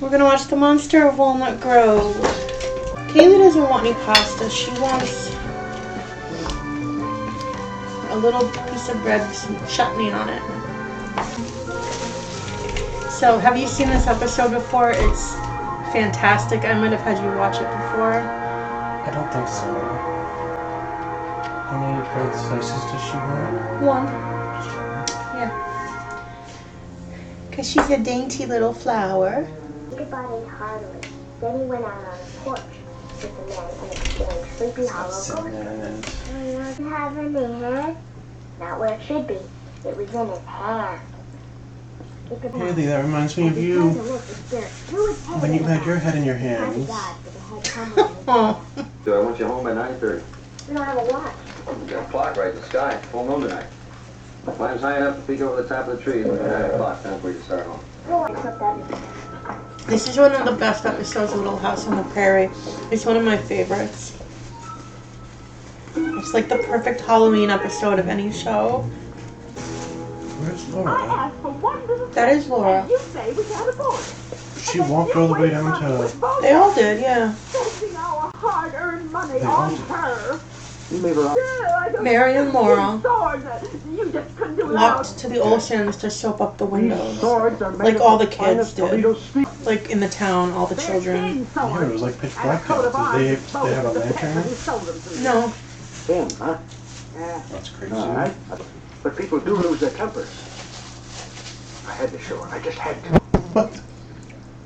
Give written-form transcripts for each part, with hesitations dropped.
We're gonna watch The Monster of Walnut Grove. Caylee doesn't want any pasta. She wants a little piece of bread with some chutney on it. So, have you seen this episode before? It's fantastic. I might have had you watch it before. I don't think so. How many bread slices does she want? One. Yeah. Because she's a dainty little flower. Everybody heartily. Then he went out on the porch with the man and exchanged Sleepy Hollow coasters. He doesn't have any head. Not where it should be. It was in his hair. Caylee, that reminds me of you when you had your head in your hands. Oh. So I want you home by 9:30. We don't have a watch. You got a clock right in the sky. Full moon tonight. Climbs high enough to peek over the top of the trees. 9 o'clock. Time for you to start home. This is one of the best episodes of Little House on the Prairie. It's one of my favorites. It's like the perfect Halloween episode of any show. Where's Laura? That is Laura. She walked all the way down to... They all did, yeah. They all did. Mary and Laura walked to the Olesons to soap up the windows. Like all the kids did. Like in the town, all the children. Yeah, it was like pitch black out. Did they have a lantern? No. Him, huh? That's crazy. All right. But people do lose their tempers. I had to show her. I just had to. What?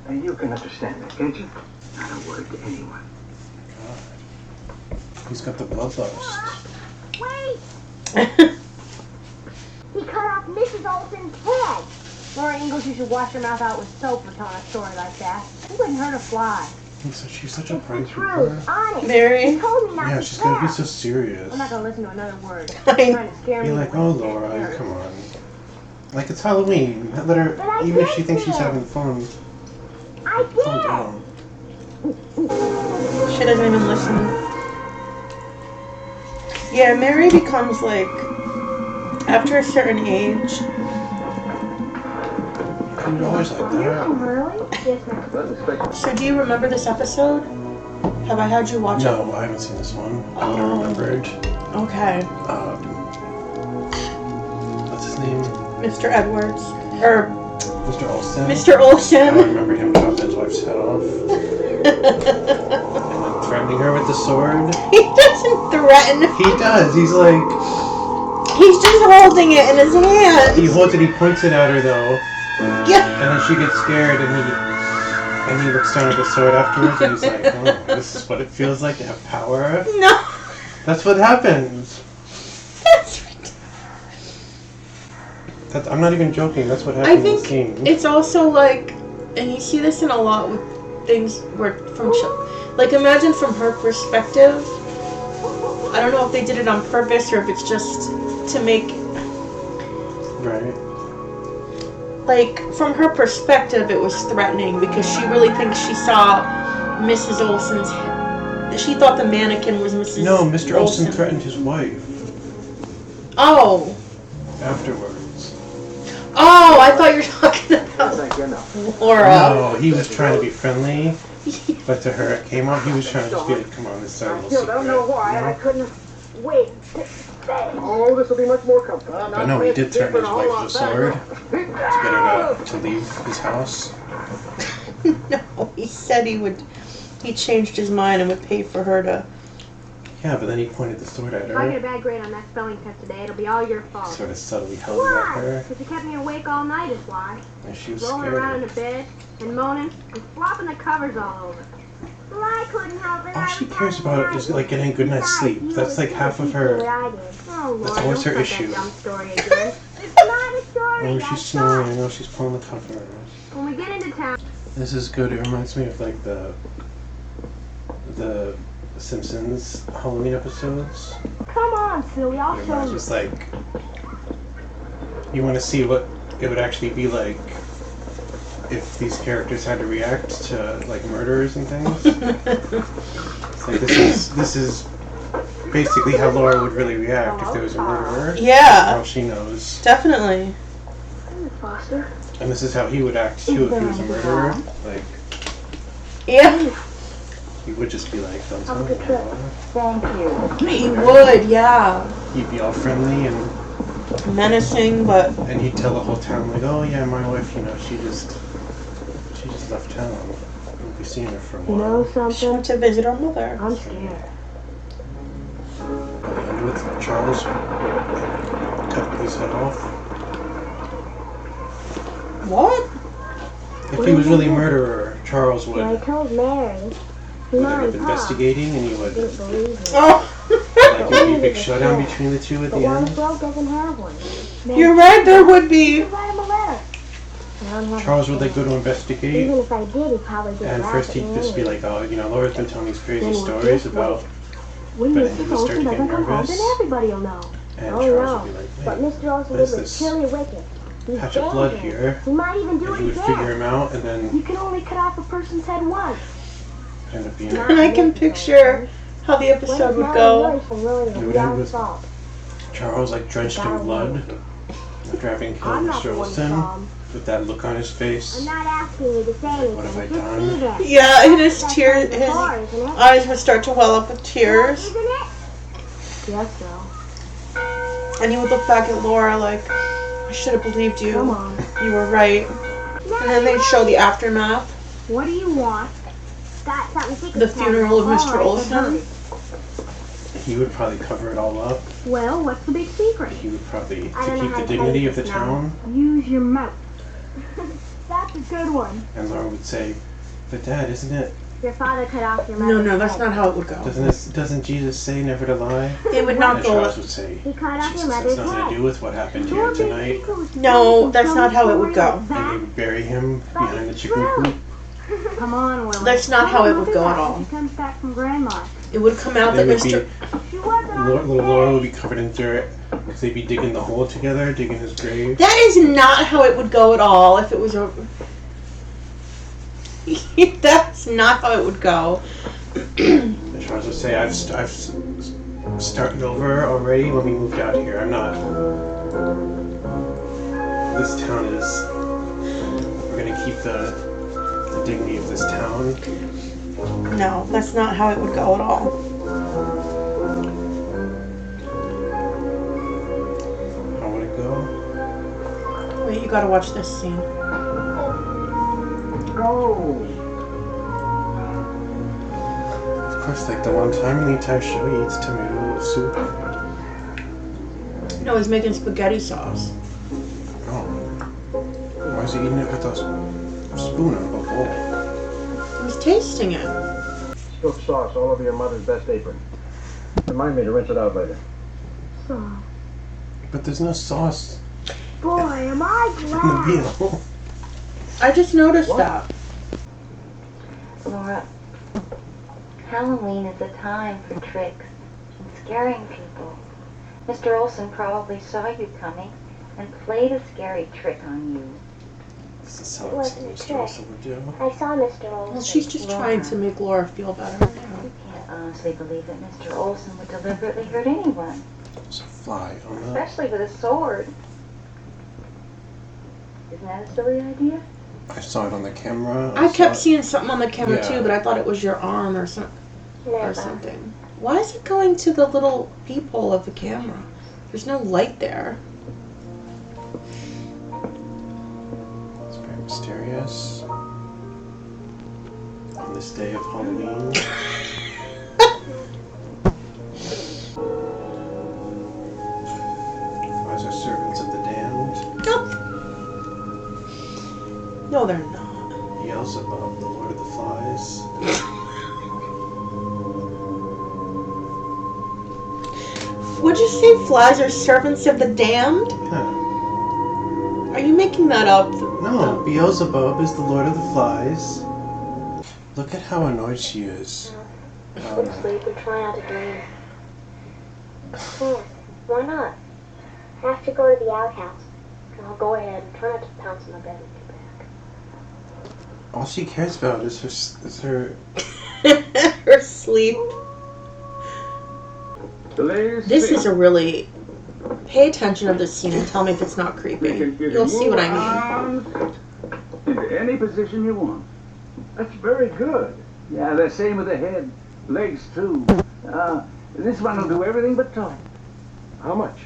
And you can understand that, can't you? Not a word to anyone. God. He's got the bloodlust. Wait! He cut off Mrs. Olsen's head. Laura Ingalls, you should wash your mouth out with soap for telling a story like that. It wouldn't hurt a fly. She's such a prank True, keeper. honest. Mary? He told me not Yeah, to she's gonna be tell. so serious. I'm not gonna listen to another word. I- You're trying to scare Be me. like, oh Laura, come on. Like, it's Halloween. Let her, even if she thinks she's having fun, I calm did. down. She doesn't even listen. Yeah, Mary becomes like, after a certain age. You're always like that. Yes, ma'am. Wasn't expecting. So do you remember this episode? Have I had you watch it? No, I haven't seen this one. I would have remembered. Okay. What's his name? Mr. Edwards. Or Mr. Oleson. Mr. I Olsen. remember him chopping his wife's head off. And then threatening her with the sword. He doesn't threaten. He does. He's like... He's just holding it in his hand. He holds it, he points it at her though. Yeah. And then she gets scared and he looks down at the sword afterwards and he's like, oh, this is what it feels like to have power. No. That's what happens. That's I'm not even joking, that's what happens I think in the scene. it's also like, and you see this in a lot with things where from like imagine from her perspective. I don't know if they did it on purpose or if it's just to make Right. like from her perspective it was threatening because she really thinks she saw Mrs. Olsen's head. She thought the mannequin was Mrs. No, Mr. Olsen Olsen threatened his wife Oh. afterwards. Oh, I thought you were talking about Thank you, no. Laura. No, he was trying to be friendly, but to her it came off. He was trying to just be like, come on, this is our I little still secret. don't know why I couldn't wait to stay. Oh, this will be much more comfortable. But no, he did threaten his wife with a sword to get her to leave his house. No, he said he changed his mind and would pay for her to. Yeah, but then he pointed the sword at If I get a her, bad grade on that spelling test today, it'll be all your fault. sort of subtly held it at her, Because you kept me awake all night is why. and she was Rolling around in scared. the bed and moaning and flopping the covers all over. Well, I couldn't help it. All she cares about is like getting a good night's sleep. That's like half of her. I did. Oh, Lord, That's always don't her tell issue. that dumb story again. It's not a story. Oh, I she's snoring. Oh, she's pulling the covers. When we get into town, This is good. It reminds me of like the Simpsons Halloween episodes. Come on, silly. I'll It show reminds you. just like you want to see what it would actually be like if these characters had to react to like murders and things. It's like this is basically how Laura would really react if there was a murderer. Yeah, How she knows. definitely. Foster. And this is how he would act too if he was a murderer. Like Yeah. He would just be like, don't tell Have a me. good trip. Thank you. He would, yeah. He'd be all friendly Menacing, but and he'd tell the whole town like, oh yeah, my wife, she just left town. We'll be seeing her for a You while. know she something? went to visit her mother. I'm scared. And with Charles cutting his head off. What? If he was really a murderer, Charles would When I told Mary, end Mom up and Pop investigating, and he would didn't believe me. Oh. like it would be a big showdown between the two at But the Wallace end. Road doesn't have one. You're right, there would be. Write him a letter. I don't have Charles a would like go to investigate, Even if I did, he'd probably just and laugh first at he'd me just be anyway. like, oh, Laura's been telling these crazy Then we'll stories just about, When but Mr. he would start Olson to get doesn't come home, nervous, then everybody will know. and Oh, Charles no. would be like, What wait, Mr. Olson what did is was this purely wicked. He's patch of blood dangerous. here? He might even do And it he would figure again. him out, and then You can only cut off a person's head once. end up being And I can picture how the episode would go. It would end with Charles like drenched in blood after having killed I'm not Mr. the one who Oleson, saw him. with that look on his I'm face. not asking you to say anything. What have I Just done? be there. Yeah, and his That's tears, what the his bar, isn't it? eyes would start to well up with tears, Isn't it? Yes, so. and he would look back at Laura like, I should have believed Come you. on. You were right. And then they'd show the aftermath, What do you want? Got something to the funeral of Mr. Oleson. He would probably cover it all up. Well, what's the big secret? He would probably, I to don't know keep how the to dignity play of the this now. town, Use your mouth. That's a good one. and Laura would say, but Dad, isn't it, Your father cut off your No, mother's no, that's head. not how it would go. doesn't Jesus say never to lie? They would not And go. Charles would say, He cut off Jesus your has mother's nothing head. to do with what happened here Your big tonight. secret was No, that's some not how it would story go. like And they that? would bury him But behind the it's chicken true. coop. Come on, Willie. That's not how it would go at When all. she comes back from Grandma. It would come out They that would be, Mr. She wasn't on little Laura would be covered in dirt, because they'd be digging the hole together, digging his grave. That is not how it would go at all. If it was a, that's not how it would go. And Charles would say, I've started over already when we moved out here. I'm not. This town is. We're gonna keep the dignity of this town. No, that's not how it would go at all. How would it go? Wait, you gotta watch this scene. Go! Of course, like the one time in the entire show he eats tomato soup. No, he's making spaghetti sauce. Oh. Why is he eating it with a spoon out of a bowl? He's tasting it. Spilled sauce all over your mother's best apron. Remind me to rinse it out later. Oh, But there's no sauce boy, am I in the glad. meal. I just noticed What? that. Laura, Halloween is a time for tricks and scaring people. Mr. Olson probably saw you coming and played a scary trick on you. This is how It wasn't a Mr. trick. Olson would do. I saw Mr. Olson. Well, she's just trying to make Laura feel better. You can't honestly believe that Mr. Olson would deliberately hurt anyone, There's a fly on the. especially with a sword. Isn't that a silly idea? I saw it on the camera. I saw kept it- seeing something on the camera Yeah. too, but I thought it was your arm or Never. something. Why is it going to the little peephole of the camera? There's no light there. It's very mysterious. On this day of Halloween. Flies are servants of the damned. No, they're not. Beelzebub, the Lord of the Flies. Would you say flies are servants of the damned? Yeah. Are you making that up? No, Beelzebub is the Lord of the Flies. Look at how annoyed she is. Go to sleep and try not to dream. Why not? I have to go to the outhouse. I'll go ahead and try not to pounce on the bed and get back. All she cares about is her Her sleep. This is a really... Pay attention to this scene and tell me if it's not creepy. You'll see what I mean. Into any position you want. That's very good. Yeah, the same with the head. Legs, too. This one will do everything but talk. How much?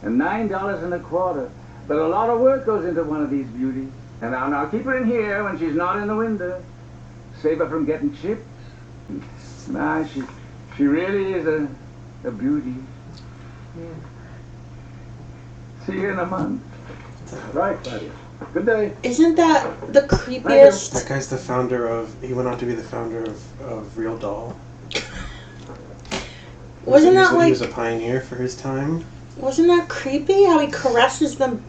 And $9.25. But a lot of work goes into one of these beauties. And now keep her in here when she's not in the window. Save her from getting chipped. Nah, she really is a beauty. Yeah. See you in a month. Right, buddy. Good day. Isn't that the creepiest? That guy's the founder of. He went on to be the founder of Real Doll. Wasn't that He like? was a pioneer for his time. Wasn't that creepy? How he caresses them.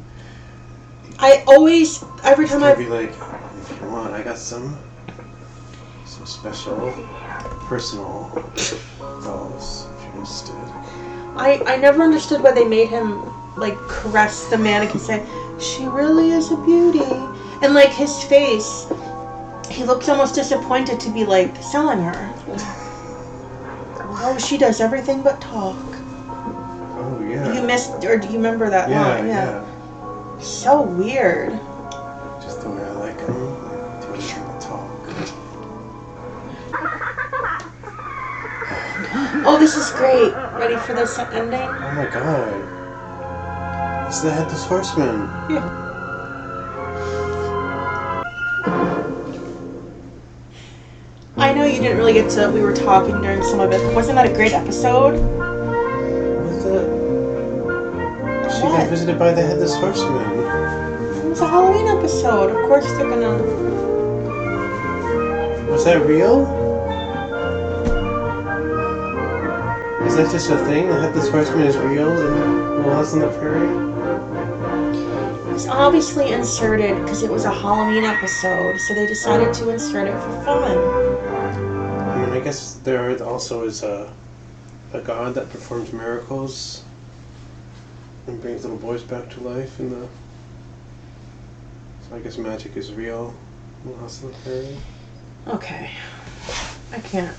I always, every time He'd be like, if you want, I got some special, personal dolls. If you're interested. I never understood why they made him like caress the mannequin, say, "She really is a beauty," and like his face, he looks almost disappointed to be like selling her. Oh, she does everything but talk. Oh yeah. You missed, or do you remember that line? Yeah. So weird. Just the way I like him. Do everything but talk. Oh, this is great. Ready for this ending? Oh my god. It's the Headless Horseman. Yeah. I know you didn't really get to, we were talking during some of it, but wasn't that a great episode? What's that? She got visited by the Headless Horseman. It was a Halloween episode. Of course they're gonna... Was that real? Is that just a thing? The Headless Horseman is real in Oleson, the Prairie? It was obviously inserted because it was a Halloween episode, so they decided to insert it for fun. I mean, I guess there also is a god that performs miracles and brings little boys back to life in the... So I guess magic is real in Oleson, the Prairie. Okay. I can't.